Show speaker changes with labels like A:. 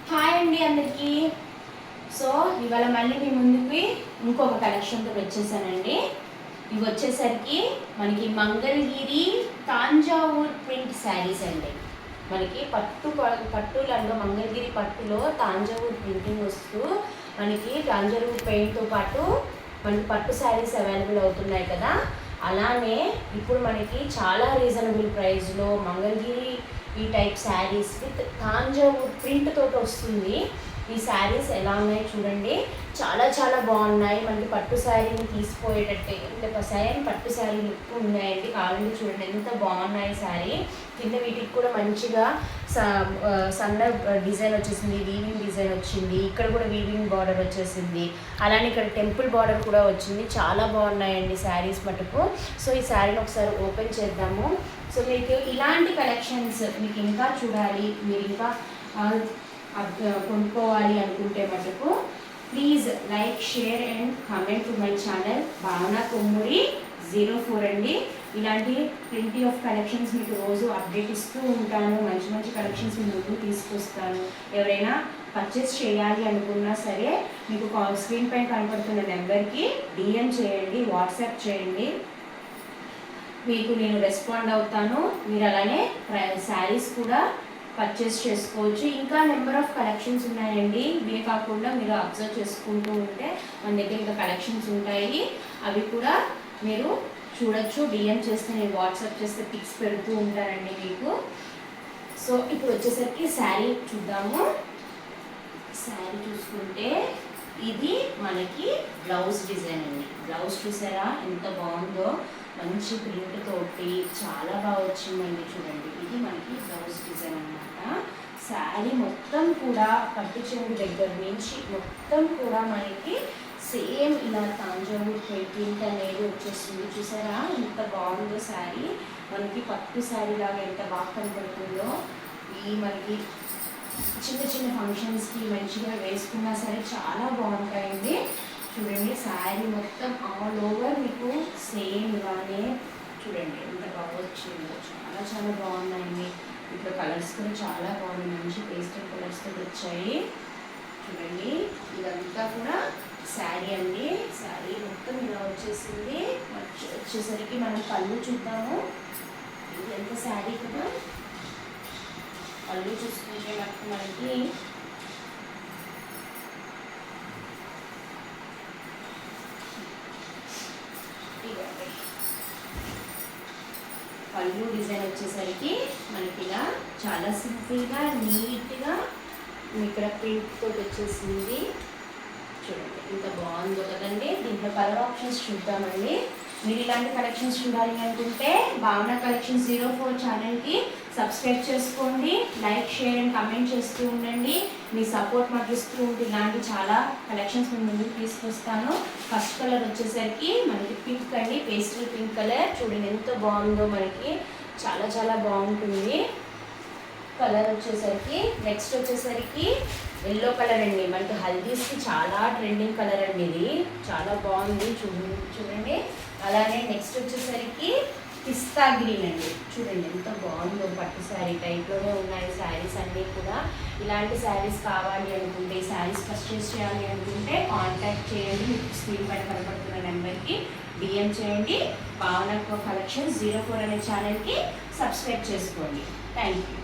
A: Hi అండి అందరికీ. So ఇవాళ మళ్ళీ మీ ముందుకి ఇంకొక కలెక్షన్తో వచ్చేసానండి. ఇవి వచ్చేసరికి మనకి మంగళగిరి తాంజావూర్ ప్రింట్ శారీస్ అండి. మనకి పట్టులలో మంగళగిరి పట్టులో తాంజావూర్ ప్రింటింగ్ వస్తూ మనకి తాంజావూర్ పెయింట్తో పాటు మనకి పట్టు శారీస్ అవైలబుల్ అవుతున్నాయి కదా. అలానే ఇప్పుడు మనకి చాలా రీజనబుల్ ప్రైస్లో మంగళగిరి ఈ type saris with Thanjavur print తోటి వస్తుంది. ఈ శారీస్ ఎలా ఉన్నాయి చూడండి, చాలా చాలా బాగున్నాయి. మనకి పట్టు శారీని తీసిపోయేటట్టే అంటే సేమ్ పట్టు శారీ లుక్ ఉన్నాయండి. కావాలంటే చూడండి ఎంత బాగున్నాయి శారీ. కింద వీటికి కూడా మంచిగా సన్న డిజైన్ వచ్చేసింది, వీవింగ్ డిజైన్ వచ్చింది. ఇక్కడ కూడా వీవింగ్ బార్డర్ వచ్చేసింది. అలానే ఇక్కడ టెంపుల్ బార్డర్ కూడా వచ్చింది. చాలా బాగున్నాయండి శారీస్ మటుకు. సో ఈ శారీని ఒకసారి ఓపెన్ చేద్దాము. సో మీకు ఇలాంటి కలెక్షన్స్ మీకు ఇంకా చూడాలి, మీరు ఇంకా కొనుక్కోవాలి అనుకుంటే మటుకు please like, share and comment to my channel భావన కొమ్మూరి 04 అండి. ఇలాంటి ప్రింటీ ఆఫ్ కలెక్షన్స్ మీకు రోజు అప్డేట్ ఇస్తూ ఉంటాను. మంచి మంచి కలెక్షన్స్ మీ ముందుకు తీసుకొస్తాను. ఎవరైనా పర్చేస్ చేయాలి అనుకున్నా సరే మీకు స్క్రీన్ పైన కనపడుతున్న నెంబర్కి డిఎం చేయండి, వాట్సాప్ చేయండి, మీకు నేను రెస్పాండ్ అవుతాను. మీరు అలానే శారీస్ కూడా పర్చేస్ చేసుకోవచ్చు. ఇంకా నెంబర్ ఆఫ్ కలెక్షన్స్ ఉన్నాయండి. ఇవే కాకుండా మీరు అబ్జర్వ్ చేసుకుంటూ ఉంటే మన దగ్గర ఇంకా కలెక్షన్స్ ఉంటాయి. అవి కూడా మీరు చూడొచ్చు. డిఎం చేస్తే నేను వాట్సాప్ చేస్తే పిక్స్ పెడుతూ ఉంటానండి మీకు. సో ఇప్పుడు వచ్చేసరికి శారీ చూద్దాము. శారీ చూసుకుంటే ఇది మనకి బ్లౌజ్ డిజైన్ అండి. బ్లౌజ్ చూసారా ఎంత బాగుందో, మంచి ప్రింట్ తోటి చాలా బాగా వచ్చిందండి. చూడండి ఇది మనకి బ్లౌజ్ డిజైన్ అనమాట. శారీ మొత్తం కూడా పట్టు చెంగు దగ్గర నుంచి మొత్తం కూడా మనకి సేమ్ ఇలా తాంజావూర్ ప్రింట్ అనేది వచ్చేస్తుంది. చూసారా ఎంత బాగుందో శారీ. మనకి పట్టు శారీ లాగా ఎంత బాగా కనపడుతుందో. ఈ మనకి చిన్న చిన్న ఫంక్షన్స్కి మంచిగా వేసుకున్నా సరే చాలా బాగుంటాయండి. చూడండి శారీ మొత్తం ఆల్ ఓవర్ మీకు సేమ్ ఇలానే చూడండి ఎంత బాగా వచ్చిందో. చాలా చాలా బాగున్నాయండి. ఇప్పుడు కలర్స్ కూడా చాలా బాగున్నాయి, మంచి పేస్టల్ కలర్స్తో వచ్చాయి. చూడండి ఇదంతా కూడా శారీ అండి. శారీ మొత్తం ఇలా వచ్చేసింది. వచ్చేసరికి మనం పళ్ళు చూద్దాము. ఇది ఎంత శారీ కదా. పళ్ళు చూసుకుంటే మనకి పళ్ళు డిజైన్ వచ్చేసరికి మనకి ఇలా చాలా సింపుల్గా నీట్గా ఇక్కడ ప్రింట్ తోటి వచ్చేసింది. చూడండి ఎంత బాగుందో కదండి. దీంట్లో కలర్ ఆప్షన్స్ చూద్దామండి. మీరు ఇలాంటి కలెక్షన్స్ చూడాలి అనుకుంటే భావన కలెక్షన్స్ 04 ఛానల్కి సబ్స్క్రైబ్ చేసుకోండి. లైక్, షేర్ అండ్ కమెంట్ చేస్తూ ఉండండి. మీ సపోర్ట్ మాకు ఇస్తూ ఉంటే ఇలాంటి చాలా కలెక్షన్స్ మేము ముందుకు తీసుకొస్తాను. ఫస్ట్ కలర్ వచ్చేసరికి మనకి పింక్ అండి, పేస్టల్ పింక్ కలర్. చూడండి ఎంత బాగుందో, మనకి చాలా చాలా బాగుంటుంది కలర్ వచ్చేసరికి. నెక్స్ట్ వచ్చేసరికి ఎల్లో కలర్ అండి. మనకి హల్దీస్కి చాలా ట్రెండింగ్ కలర్ అండి. ఇది చాలా బాగుంది చూడండి. అలానే నెక్స్ట్ వచ్చేసరికి పిస్తా గ్రీన్ అండి. చూడండి ఎంత బాగుందో, పట్టు శారీ టైప్లోనే ఉన్నాయి శారీస్ అన్నీ కూడా. ఇలాంటి శారీస్ కావాలి అనుకుంటే, శారీస్ పర్చేస్ చేయాలి అనుకుంటే కాంటాక్ట్ చేయండి. మీకు స్క్రీన్ పైన కనపడుతున్న నెంబర్కి డిఎం చేయండి. భావన కలెక్షన్స్ 04 అనే ఛానల్కి సబ్స్క్రైబ్ చేసుకోండి. Thank you.